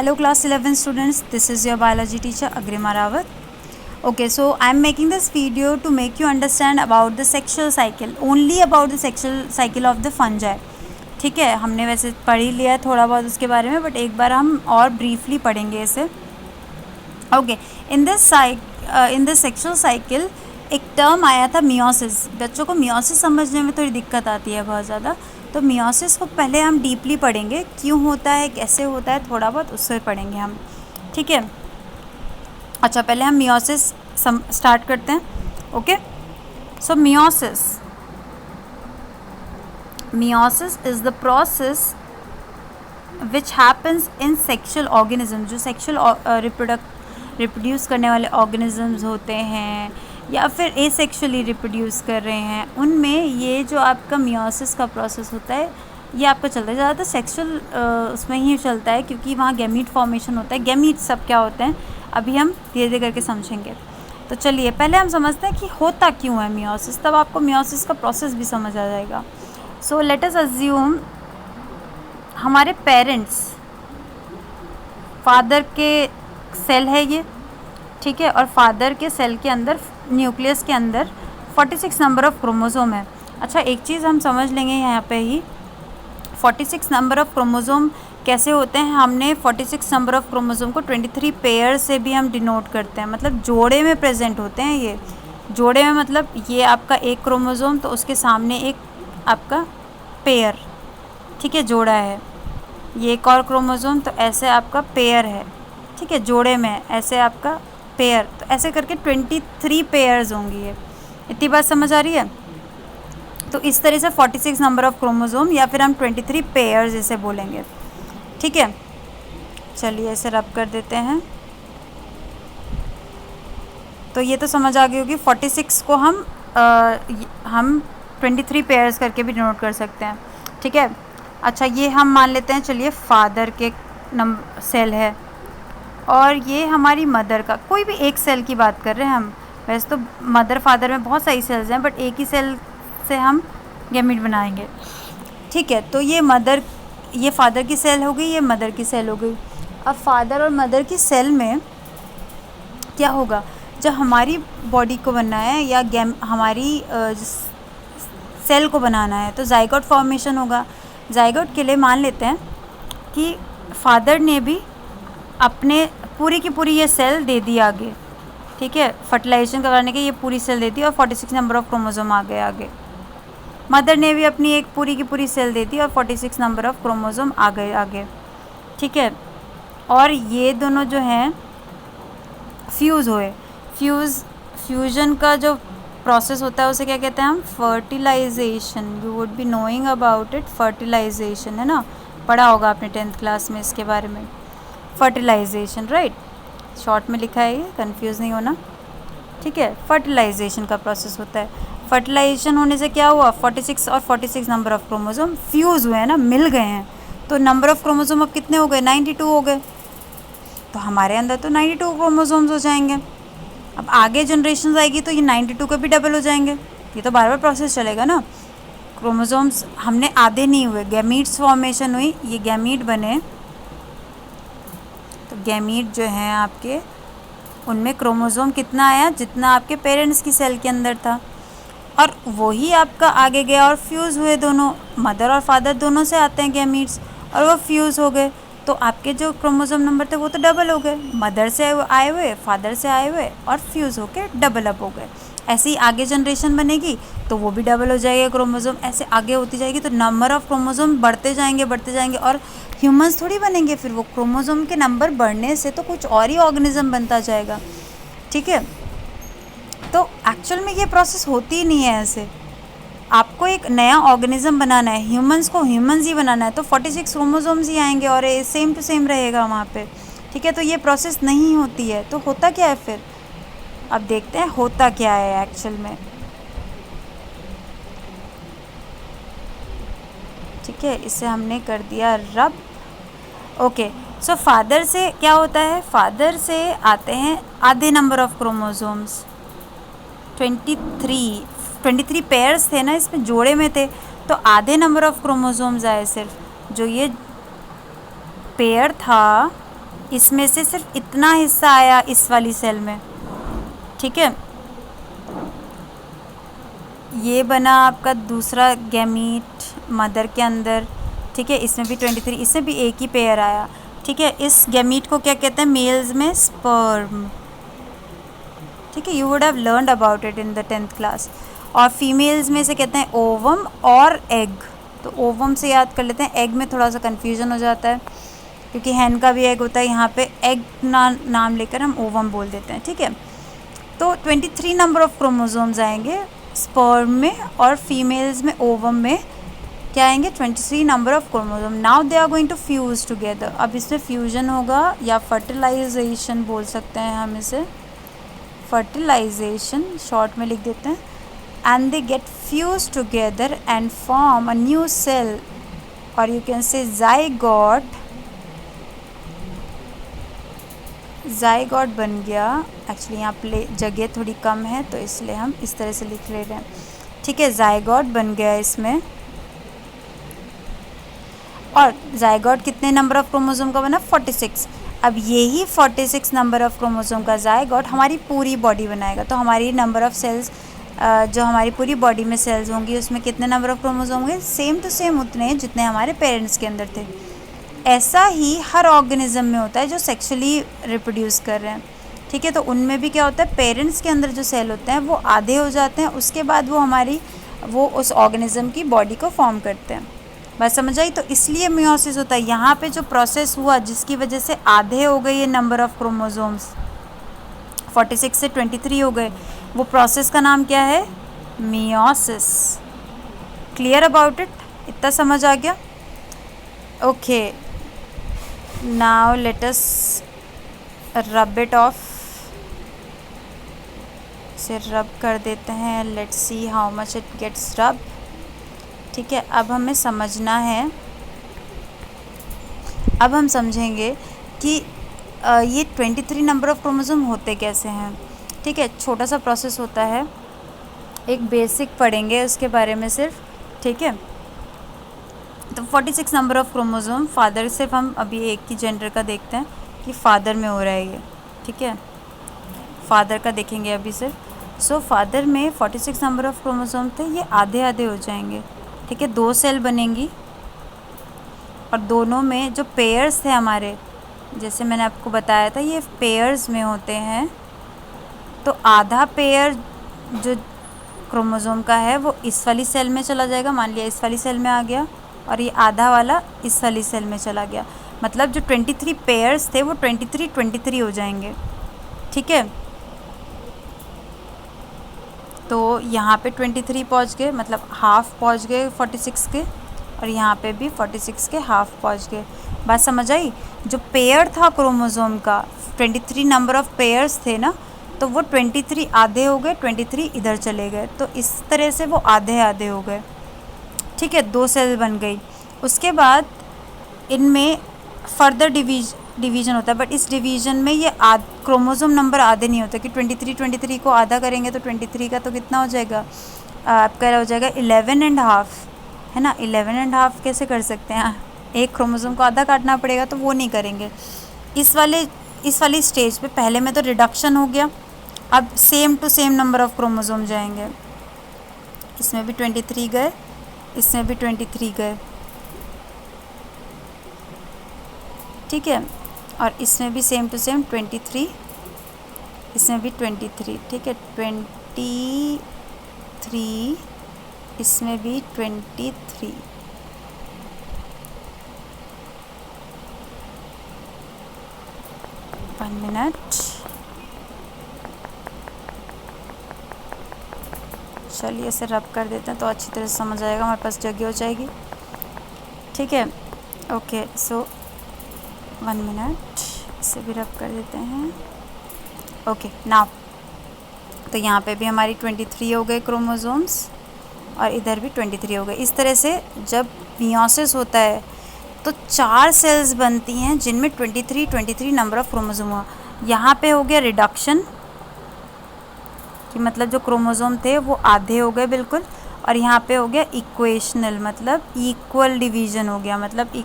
Hello class 11 students, this is your biology teacher Agrima Rawat. Okay, so I am making this video to make you understand about the sexual cycle, only about the sexual cycle of the fungi. ठीक है, हमने वैसे पढ़ ही लिया है थोड़ा बहुत उसके बारे में, बट एक बार हम और ब्रीफली पढ़ेंगे इसे. Okay, in this sexual cycle एक टर्म आया था मियोसिस. बच्चों को मियोसिस समझने में थोड़ी दिक्कत आती है बहुत ज़्यादा, तो मियोसिस को पहले हम डीपली पढ़ेंगे, क्यों होता है, कैसे होता है, थोड़ा बहुत उससे पढ़ेंगे हम. ठीक है, अच्छा पहले हम मियोसिस स्टार्ट करते हैं. Okay, so meiosis is the process which happens in sexual organism. जो सेक्शुअल रिप्रोड्यूस करने वाले ऑर्गेनिजम्स होते हैं या फिर एसेक्सुअली रिप्रोड्यूस कर रहे हैं, उनमें ये जो आपका मियोसिस का प्रोसेस होता है ये आपका चलता है. ज़्यादातर सेक्शुअल उसमें ही चलता है क्योंकि वहाँ गैमीट फॉर्मेशन होता है. गैमीट सब क्या होते हैं अभी हम धीरे धीरे करके समझेंगे. तो चलिए पहले हम समझते हैं कि होता क्यों है मियोसिस, तब आपको मियोसिस का प्रोसेस भी समझ आ जाएगा. सो लेट अस अज्यूम हमारे पेरेंट्स, फादर के सेल है ये, ठीक है, और फादर के सेल के अंदर न्यूक्लियस के अंदर 46 नंबर ऑफ़ क्रोमोसोम है. अच्छा एक चीज़ हम समझ लेंगे यहाँ पे ही, 46 नंबर ऑफ़ क्रोमोसोम कैसे होते हैं. हमने 46 नंबर ऑफ़ क्रोमोसोम को 23 पेयर से भी हम डिनोट करते हैं, मतलब जोड़े में प्रेजेंट होते हैं. ये जोड़े में मतलब ये आपका एक क्रोमोसोम तो उसके सामने एक आपका पेयर, ठीक है, जोड़ा है. ये एक और क्रोमोसोम तो ऐसे आपका पेयर है, ठीक है, जोड़े में ऐसे आपका पेयर, तो ऐसे करके 23 पेयर्स होंगी. ये इतनी बात समझ आ रही है. तो इस तरह से 46 नंबर ऑफ़ क्रोमोसोम या फिर हम 23 पेयर्स इसे बोलेंगे. ठीक है, चलिए इसे रब कर देते हैं. तो ये तो समझ आ गई होगी, 46 को हम 23 पेयर्स करके भी डिनोट कर सकते हैं. ठीक है, अच्छा ये हम मान लेते हैं, चलिए फादर के सेल है और ये हमारी मदर का, कोई भी एक सेल की बात कर रहे हैं हम. वैसे तो मदर फादर में बहुत सारी सेल्स हैं, बट एक ही सेल से हम गैमीट बनाएंगे. ठीक है, तो ये फादर की सेल हो गई, ये मदर की सेल हो गई. अब फादर और मदर की सेल में क्या होगा, जब हमारी बॉडी को बनना है या हमारी सेल को बनाना है तो जाइगोट फॉर्मेशन होगा. जाइगोट के लिए मान लेते हैं कि फादर ने भी अपने पूरी की पूरी ये सेल दे दी आगे, ठीक है, फर्टिलाइजेशन करवाने के ये पूरी सेल दे दी और 46 नंबर ऑफ़ क्रोमोसोम आ गए आगे. मदर ने भी अपनी एक पूरी की पूरी सेल दे दी और 46 नंबर ऑफ़ क्रोमोसोम आ गए आगे. ठीक है, और ये दोनों जो हैं फ्यूज़ हुए. फ्यूजन का जो प्रोसेस होता है उसे क्या कहते हैं हम, fertilization. You would be knowing about it. Fertilization है ना, पढ़ा होगा आपने 10th क्लास में इसके बारे में. फर्टिलाइजेशन, राइट, शॉर्ट में लिखा है, ये कंफ्यूज नहीं होना. ठीक है, फर्टिलाइजेशन का प्रोसेस होता है. फर्टिलाइजेशन होने से क्या हुआ, 46 और 46 नंबर ऑफ़ क्रोमोसोम फ्यूज़ हुए हैं ना, मिल गए हैं. तो नंबर ऑफ़ क्रोमोसोम अब कितने हो गए, 92 हो गए. तो हमारे अंदर तो 92 क्रोमोसोम्स हो जाएंगे. अब आगे जनरेशन आएगी तो ये 92 के भी डबल हो जाएंगे. ये तो बार बार प्रोसेस चलेगा ना. क्रोमोसोम्स हमने आधे नहीं हुए, गैमीट्स फॉर्मेशन हुई, ये गैमीट बने. तो गैमीट जो हैं आपके, उनमें क्रोमोसोम कितना आया, जितना आपके पेरेंट्स की सेल के अंदर था, और वही आपका आगे गया और फ्यूज़ हुए. दोनों मदर और फादर दोनों से आते हैं गैमीट्स, और वो फ्यूज़ हो गए. तो आपके जो क्रोमोसोम नंबर थे वो तो डबल हो गए, मदर से आए हुए, फादर से आए हुए, और फ्यूज़ होके डबल अप हो गए. ऐसे ही आगे जनरेशन बनेगी तो वो भी डबल हो जाएगा क्रोमोसोम, ऐसे आगे होती जाएगी. तो नंबर ऑफ़ क्रोमोसोम बढ़ते जाएंगे और ह्यूमंस थोड़ी बनेंगे फिर. वो क्रोमोसोम के नंबर बढ़ने से तो कुछ और ही ऑर्गेनिज्म बनता जाएगा. ठीक है, तो एक्चुअल में ये प्रोसेस होती ही नहीं है ऐसे. आपको एक नया ऑर्गेनिज्म बनाना है, ह्यूमंस को ह्यूमंस ही बनाना है, तो 46 क्रोमोसोम्स ही आएंगे और सेम टू सेम रहेगा वहाँ पे. ठीक है, तो ये प्रोसेस नहीं होती है. तो होता क्या है फिर, अब देखते हैं होता क्या है एक्चुअल में. ठीक है, इसे हमने कर दिया रब. ओके, सो फादर से क्या होता है, फादर से आते हैं आधे नंबर ऑफ़ क्रोमोसोम्स. 23 पेयर्स थे ना, इसमें जोड़े में थे, तो आधे नंबर ऑफ़ क्रोमोसोम्स आए सिर्फ. जो ये पेयर था इसमें से सिर्फ इतना हिस्सा आया इस वाली सेल में, ठीक है। ये बना आपका दूसरा गैमीट मदर के अंदर, ठीक है। इसमें भी 23, इसमें भी एक ही पेयर आया, ठीक है। इस गैमीट को क्या कहते हैं मेल्स में? स्पर्म, ठीक है। You would have learned about it in the 10th class. और फीमेल्स में से कहते हैं ओवम और एग। तो ओवम से याद कर लेते हैं, एग में थोड़ा सा कन्फ्यूजन हो जाता है क्योंकि हैन का भी एग होता है, यहाँ पे एग नाम लेकर हम ओवम बोल देते हैं, ठीक है। तो 23 नंबर ऑफ क्रोमोसोम्स आएंगे स्पर्म में, और फीमेल्स में ओवम में क्या आएंगे? 23 number of chromosome. Now they are going to fuse together. अब इसमें फ्यूजन होगा या फर्टिलाइजेशन बोल सकते हैं हम इसे, फर्टिलाइजेशन शॉर्ट में लिख देते हैं। And they get fuse together and form a new cell, और you can say zygote. Zygote बन गया। एक्चुअली यहाँ पे जगह थोड़ी कम है तो इसलिए हम इस तरह से लिख ले रहे हैं, ठीक है। जाइगोट बन गया इसमें। और जाइगोट कितने नंबर ऑफ क्रोमोसोम का बना? 46। अब यही 46 नंबर ऑफ क्रोमोसोम का जाइगोट हमारी पूरी बॉडी बनाएगा। तो हमारी नंबर ऑफ सेल्स, जो हमारी पूरी बॉडी में सेल्स होंगी उसमें कितने नंबर ऑफ क्रोमोसोम होंगे? सेम टू सेम उतने जितने हमारे पेरेंट्स के अंदर थे। ऐसा ही हर ऑर्गेनिज्म में होता है जो सेक्सुअली रिप्रोड्यूस कर रहे हैं, ठीक है। तो उनमें भी क्या होता है, पेरेंट्स के अंदर जो सेल होते हैं वो आधे हो जाते हैं, उसके बाद वो उस ऑर्गेनिज्म की बॉडी को फॉर्म करते हैं। बात समझ आई? तो इसलिए मियोसिस होता है। यहाँ पे जो प्रोसेस हुआ जिसकी वजह से आधे हो गए ये नंबर ऑफ क्रोमोसोम्स, 46 से 23 हो गए, वो प्रोसेस का नाम क्या है? मियोसिस। Clear about it? इतना समझ आ गया? Okay, now let us rub it of. इसे रब कर देते हैं। Let's see how much it gets rub, ठीक है। अब हमें समझना है, अब हम समझेंगे कि ये 23 नंबर ऑफ क्रोमोसोम होते कैसे हैं, ठीक है। छोटा सा प्रोसेस होता है, एक बेसिक पढ़ेंगे उसके बारे में सिर्फ, ठीक है। तो 46 नंबर ऑफ क्रोमोसोम फादर, सिर्फ हम अभी एक ही जेंडर का देखते हैं कि फादर में हो रहा है ये, ठीक है। फादर का देखेंगे अभी सिर्फ। सो फादर में 46 नंबर ऑफ क्रोमोसोम थे, ये आधे आधे हो जाएंगे, ठीक है। 2 सेल बनेंगी और दोनों में जो पेयर्स थे हमारे, जैसे मैंने आपको बताया था ये पेयर्स में होते हैं। तो आधा पेयर जो क्रोमोसोम का है वो इस वाली सेल में चला जाएगा, मान लिया इस वाली सेल में आ गया, और ये आधा वाला इस वाली सेल में चला गया। मतलब जो 23 पेयर्स थे वो 23 हो जाएंगे, ठीक है। तो यहाँ पे 23 पहुँच गए, मतलब हाफ पहुँच गए 46 के, और यहाँ पे भी 46 के हाफ पहुँच गए। बात समझ आई? जो पेयर था क्रोमोसोम का, 23 नंबर ऑफ पेयर्स थे ना, तो वो 23 आधे हो गए, 23 इधर चले गए, तो इस तरह से वो आधे आधे हो गए, ठीक है। 2 सेल बन गई। उसके बाद इनमें फर्दर डिवीज़न होता है, बट इस डिवीज़न में ये क्रोमोसोम नंबर आधे नहीं होता कि 23 को आधा करेंगे तो 23 का तो कितना हो जाएगा आपका, हो जाएगा 11.5, है ना। 11.5 कैसे कर सकते हैं? एक क्रोमोसोम को आधा काटना पड़ेगा, तो वो नहीं करेंगे। इस वाली स्टेज पे पहले में तो रिडक्शन हो गया, अब same to same number of chromosome जाएंगे। इसमें भी 23 गए, इसमें भी 23 गए, ठीक है। और इसमें भी सेम टू सेम 23, इसमें भी 23, ठीक है। 23, इसमें भी 23। वन मिनट, चलिए इसे रब कर देते हैं तो अच्छी तरह से समझ आएगा, हमारे पास जगह हो जाएगी, ठीक है। ओके, सो 1 मिनट, इसे भी रब कर देते हैं। ओके, नाउ तो यहाँ पे भी हमारी 23 हो गए क्रोमोसोम्स, और इधर भी 23 हो गए। इस तरह से जब मियोसिस होता है तो 4 सेल्स बनती हैं जिनमें 23 नंबर ऑफ क्रोमोसोम हुआ। यहाँ पे हो गया रिडक्शन, कि मतलब जो क्रोमोसोम थे वो आधे हो गए बिल्कुल, और यहाँ पे हो गया इक्वेशनल, मतलब इक्वल डिवीज़न हो गया। मतलब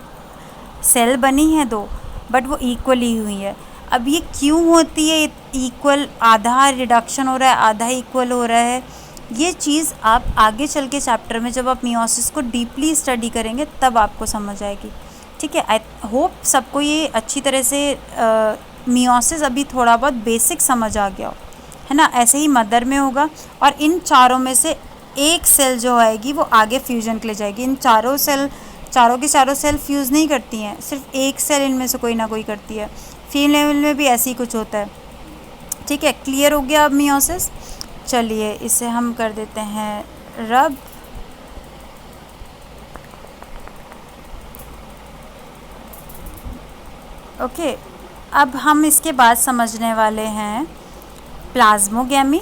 सेल बनी है 2, बट वो इक्वली हुई है। अब ये क्यों होती है इक्वल, आधा रिडक्शन हो रहा है आधा इक्वल हो रहा है, ये चीज़ आप आगे चल के चैप्टर में जब आप मियोसिस को डीपली स्टडी करेंगे तब आपको समझ आएगी। ठीक है, आई होप सबको ये अच्छी तरह से मियोसिस अभी थोड़ा बहुत बेसिक समझ आ गया हो, है ना। ऐसे ही मदर में होगा और इन चारों में से एक सेल जो आएगी वो आगे फ्यूजन के लिए जाएगी। इन चारों की चारों सेल फ्यूज़ नहीं करती हैं, सिर्फ एक सेल इनमें से कोई ना कोई करती है। फीमेल में भी ऐसे ही कुछ होता है। ठीक है, क्लियर हो गया अब मियोसिस। चलिए इसे हम कर देते हैं रब। ओके, अब हम इसके बाद समझने वाले हैं प्लाज्मोगैमी।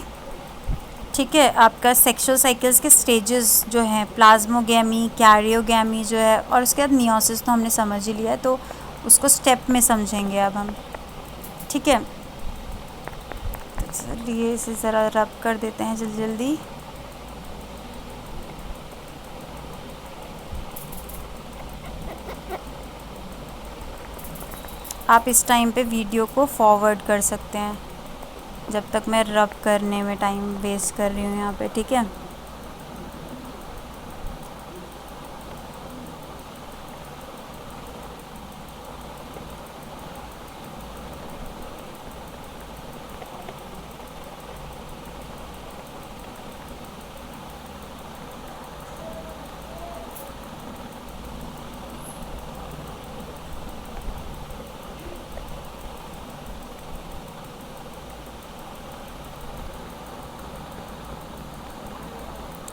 ठीक है, आपका सेक्सुअल साइकिल्स के स्टेजेस जो हैं, प्लाज्मोगैमी, कैरियोगैमी जो है, और उसके बाद मियोसिस तो हमने समझ ही लिया है, तो उसको स्टेप में समझेंगे अब हम। ठीक है, तो चलिए इसे ज़रा रब कर देते हैं जल्दी जल्दी। आप इस टाइम पे वीडियो को फॉरवर्ड कर सकते हैं जब तक मैं रब करने में टाइम वेस्ट कर रही हूँ यहाँ पे। ठीक है,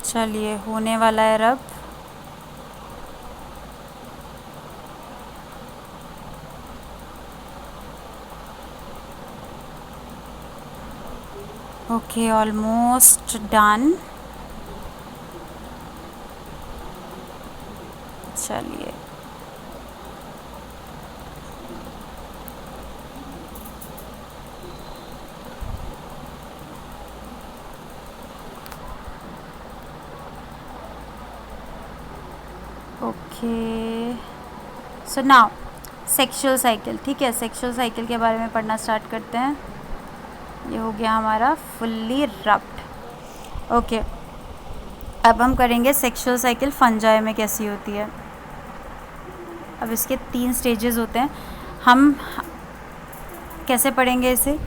चलिए होने वाला है रब। Okay, almost done. चलिए okay, so now sexual cycle. ठीक है, सेक्सुअल साइकिल के बारे में पढ़ना स्टार्ट करते हैं। ये हो गया हमारा फुल्ली रब्ड। ओके, अब हम करेंगे सेक्सुअल साइकिल फंजाई में कैसी होती है। अब इसके 3 स्टेजेस होते हैं। हम कैसे पढ़ेंगे इसे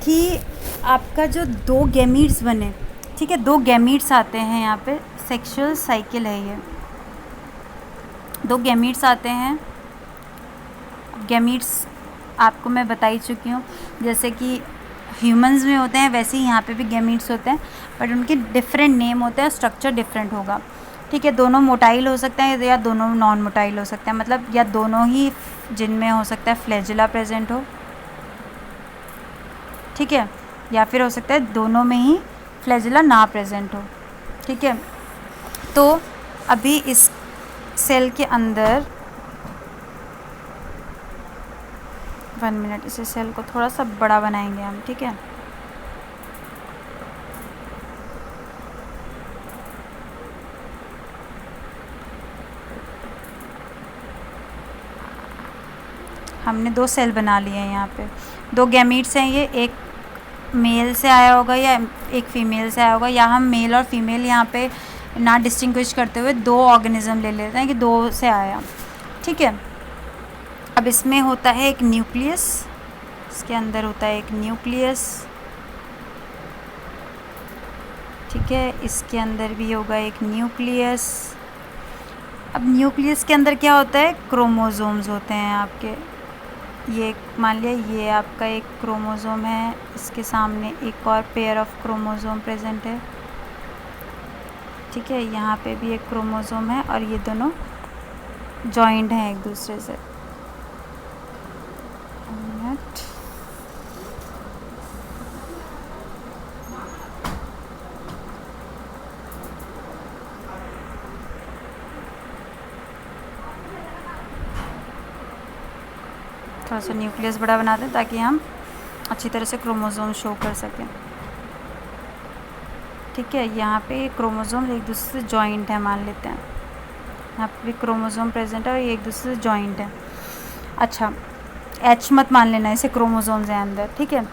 कि आपका जो 2 गैमीट्स बने, ठीक है, 2 गैमीट्स आते हैं यहाँ पे, सेक्सुअल साइकिल है ये। 2 गैमीट्स आते हैं। गैमीट्स आपको मैं बता ही चुकी हूँ, जैसे कि ह्यूमंस में होते हैं वैसे ही यहाँ पे भी गैमीट्स होते हैं, बट उनके डिफरेंट नेम होते हैं, स्ट्रक्चर डिफरेंट होगा। ठीक है, दोनों मोटाइल हो सकते हैं या दोनों नॉन मोटाइल हो सकते हैं, मतलब या दोनों ही जिनमें हो सकता है फ्लैजिला प्रेजेंट हो। ठीक है, या फिर हो सकता है दोनों में ही फ्लैजिला ना प्रेजेंट हो। ठीक है, तो अभी इस सेल के अंदर 1 मिनट, इसे सेल को थोड़ा सा बड़ा बनाएंगे हम। ठीक है, हमने 2 सेल बना लिए हैं यहाँ पे। 2 गैमीट्स हैं ये, एक मेल से आया होगा या एक फीमेल से आया होगा, या हम मेल और फीमेल यहाँ पे ना डिस्टिंग्विश करते हुए 2 ऑर्गेनिज्म ले लेते हैं कि 2 से आया। ठीक है, अब इसमें होता है एक न्यूक्लियस, इसके अंदर होता है एक न्यूक्लियस। ठीक है, इसके अंदर भी होगा एक न्यूक्लियस। अब न्यूक्लियस के अंदर क्या होता है, क्रोमोसोम्स होते हैं आपके। ये मान लिया ये आपका एक क्रोमोसोम है, इसके सामने एक और पेयर ऑफ क्रोमोसोम प्रेजेंट है। ठीक है, यहाँ पे भी एक क्रोमोसोम है और ये दोनों जॉइंट हैं एक दूसरे से। थोड़ा सा न्यूक्लियस बड़ा बना दें ताकि हम अच्छी तरह से क्रोमोसोम शो कर सकें। ठीक है, यहाँ पे क्रोमोसोम एक दूसरे से जॉइंट है मान लेते हैं, यहाँ पे भी क्रोमोसोम प्रेजेंट है और ये एक दूसरे से जॉइंट है। अच्छा, एच मत मान लेना, इसे क्रोमोसोम्स हैं अंदर, ठीक है।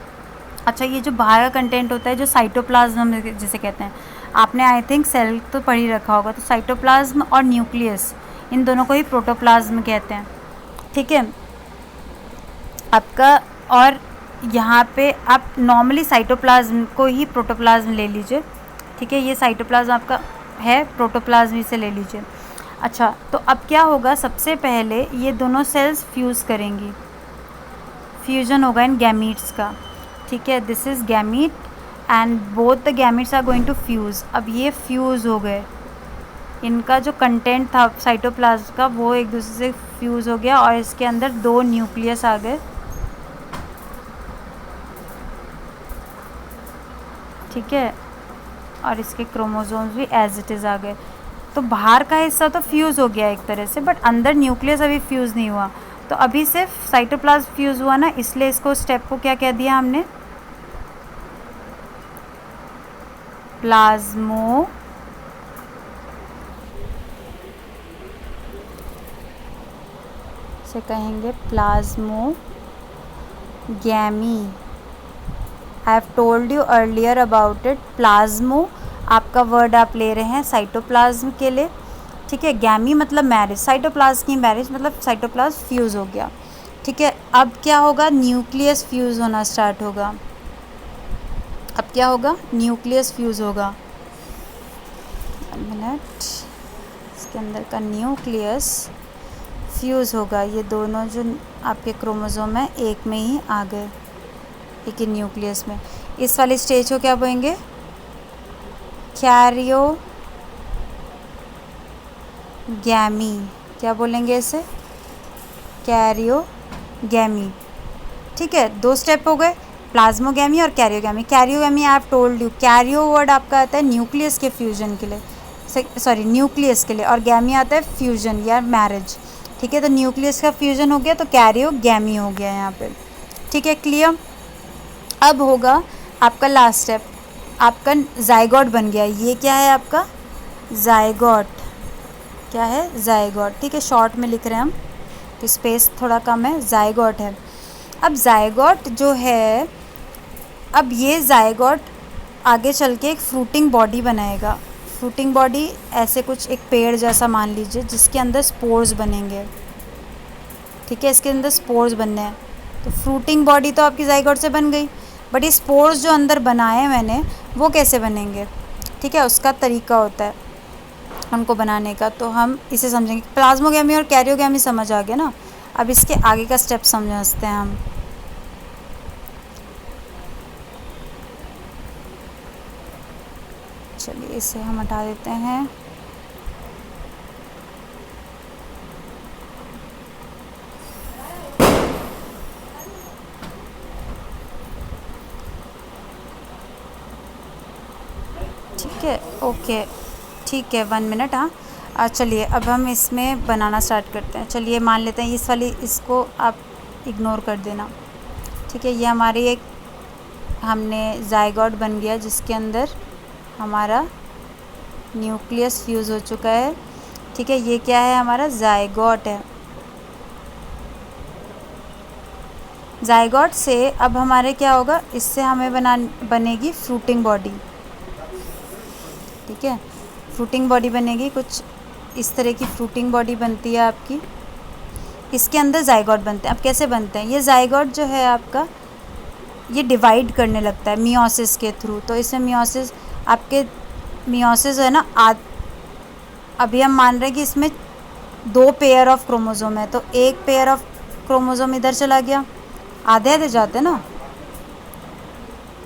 अच्छा, ये जो बाहर का कंटेंट होता है जो साइटोप्लाज्म जिसे कहते हैं, आपने आई थिंक सेल तो पढ़ ही रखा होगा, तो साइटोप्लाज्म और न्यूक्लियस इन दोनों को ही प्रोटोप्लाज्म कहते हैं, ठीक है आपका। और यहाँ पे आप नॉर्मली साइटोप्लाज्म को ही प्रोटोप्लाज्म ले लीजिए, ठीक है। ये साइटोप्लाज्म आपका है, प्रोटोप्लाज्म इसे ले लीजिए। अच्छा, तो अब क्या होगा, सबसे पहले ये दोनों सेल्स फ्यूज़ करेंगी, फ्यूजन होगा इन गैमीट्स का, ठीक है। This is gamete and both the gametes are going to fuse. अब ये फ्यूज़ हो गए, इनका जो कंटेंट था साइटोप्लाज्म का वो एक दूसरे से फ्यूज़ हो गया और इसके अंदर 2 न्यूक्लियस आ गए, ठीक है। और इसके क्रोमोसोम्स भी एज इट इज़ आ गए। तो बाहर का हिस्सा तो फ्यूज़ हो गया एक तरह से, बट अंदर न्यूक्लियस अभी फ्यूज़ नहीं हुआ। तो अभी सिर्फ साइटोप्लाज्म फ्यूज़ हुआ ना, इसलिए इसको स्टेप को क्या कह दिया हमने, प्लाज्मो से कहेंगे plasmogamy. I have told you earlier about it. Plasmo आपका वर्ड आप ले रहे हैं साइटोप्लाज्म के लिए, ठीक है। गैमी मतलब मैरिज, साइटोप्लाज्म की मैरिज मतलब साइटोप्लाज्म फ्यूज़ हो गया, ठीक है। अब क्या होगा, न्यूक्लियस फ्यूज़ होना स्टार्ट होगा। अब क्या होगा, न्यूक्लियस फ्यूज़ होगा। 1 मिनट, इसके अंदर का न्यूक्लियस फ्यूज़ होगा। ये दोनों जो आपके क्रोमोसोम हैं एक में ही आ गए, एक ही न्यूक्लियस में। इस वाली स्टेज को क्या बोलेंगे, कैरियोगैमी। क्या बोलेंगे इसे, कैरियोगैमी, ठीक है। 2 स्टेप हो गए, प्लाज्मोगैमी और karyogamy. Karyogamy I have told you, Cairo word आपका आता है न्यूक्लियस के फ्यूजन के लिए, सॉरी न्यूक्लियस के लिए, और गैमी आता है फ्यूजन या मैरिज, ठीक है। तो न्यूक्लियस का फ्यूजन हो गया तो कैरियोगैमी हो गया यहाँ पे, ठीक है, क्लियर। अब होगा आपका लास्ट स्टेप, आपका जाइगोट बन गया। ये क्या है आपका जाइगोट, क्या है जाइगोट, ठीक है। शॉर्ट में लिख रहे हैं हम तो स्पेस थोड़ा कम है, जाइगोट है। अब जाइगोट जो है, अब ये जाइगोट आगे चल के एक फ्रूटिंग बॉडी बनाएगा। फ्रूटिंग बॉडी ऐसे कुछ एक पेड़ जैसा मान लीजिए जिसके अंदर स्पोर्स बनेंगे, ठीक है। इसके अंदर स्पोर्स बनने हैं, तो फ्रूटिंग बॉडी तो आपकी जाइगोट से बन गई, बट ये स्पोर्स जो अंदर बनाए मैंने वो कैसे बनेंगे, ठीक है। उसका तरीका होता है उनको बनाने का, तो हम इसे समझेंगे। प्लाज्मोगैमी और कैरियोगैमी समझ आ गया ना। अब इसके आगे का स्टेप समझते हैं हम। चलिए इसे हम हटा देते हैं। ठीक है, ओके, ठीक है, 1 मिनट। हाँ, चलिए अब हम इसमें बनाना स्टार्ट करते हैं। चलिए मान लेते हैं इस वाली, इसको आप इग्नोर कर देना, ठीक है। ये हमारी एक, हमने जाइगोट बन गया जिसके अंदर हमारा न्यूक्लियस फ्यूज़ हो चुका है, ठीक है। ये क्या है, हमारा जाइगोट है। जाइगोट से अब हमारे क्या होगा, इससे हमें बनेगी फ्रूटिंग बॉडी, ठीक है। फ्रूटिंग बॉडी बनेगी, कुछ इस तरह की फ्रूटिंग बॉडी बनती है आपकी। इसके अंदर जाइगोट बनते हैं। अब कैसे बनते हैं, ये जाइगोट जो है आपका, ये डिवाइड करने लगता है मियोसिस के थ्रू। तो इसमें मियोसिस, आपके मियोसिस है ना, अभी हम मान रहे हैं कि इसमें 2 पेयर ऑफ क्रोमोसोम है, तो एक पेयर ऑफ क्रोमोसोम इधर चला गया, आधे आधे जाते ना,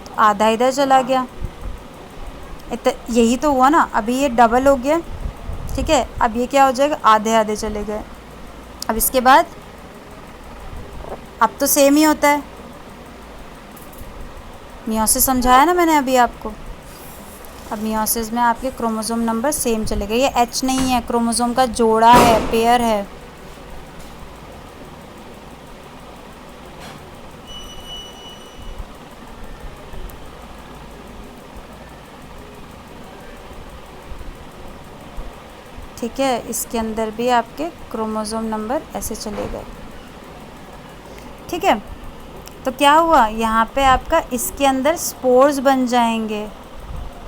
तो आधा इधर चला गया, यही तो हुआ ना। अभी ये डबल हो गया, ठीक है। अब ये क्या हो जाएगा, आधे आधे चले गए। अब इसके बाद अब तो सेम ही होता है, मियोसिस समझाया ना मैंने अभी आपको। अब मियोसिस में आपके क्रोमोसोम नंबर सेम चले गए। ये एच नहीं है, क्रोमोसोम का जोड़ा है, पेयर है, ठीक है। इसके अंदर भी आपके क्रोमोसोम नंबर ऐसे चले गए, ठीक है। तो क्या हुआ यहाँ पे आपका इसके अंदर स्पोर्स बन जाएंगे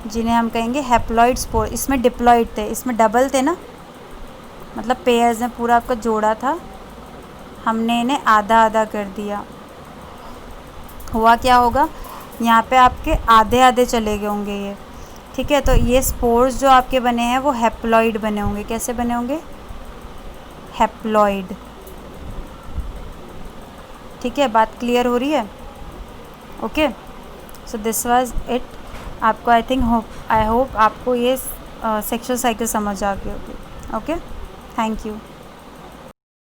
जिन्हें हम कहेंगे हैप्लॉइड स्पोर। इसमें डिप्लॉइड थे, इसमें डबल थे ना, मतलब पेयर्स में पूरा आपका जोड़ा था, हमने इन्हें आधा आधा कर दिया। हुआ क्या होगा, यहाँ पे आपके आधे आधे चले गए होंगे ये, ठीक है। तो ये स्पोर्स जो आपके बने हैं वो हैप्लॉइड बने होंगे। कैसे बने होंगे, हैप्लॉइड, ठीक है। बात क्लियर हो रही है, okay. So this was it. आपको आई होप आपको ये सेक्सुअल साइकिल समझ आ गई होगी, ओके। Thank you.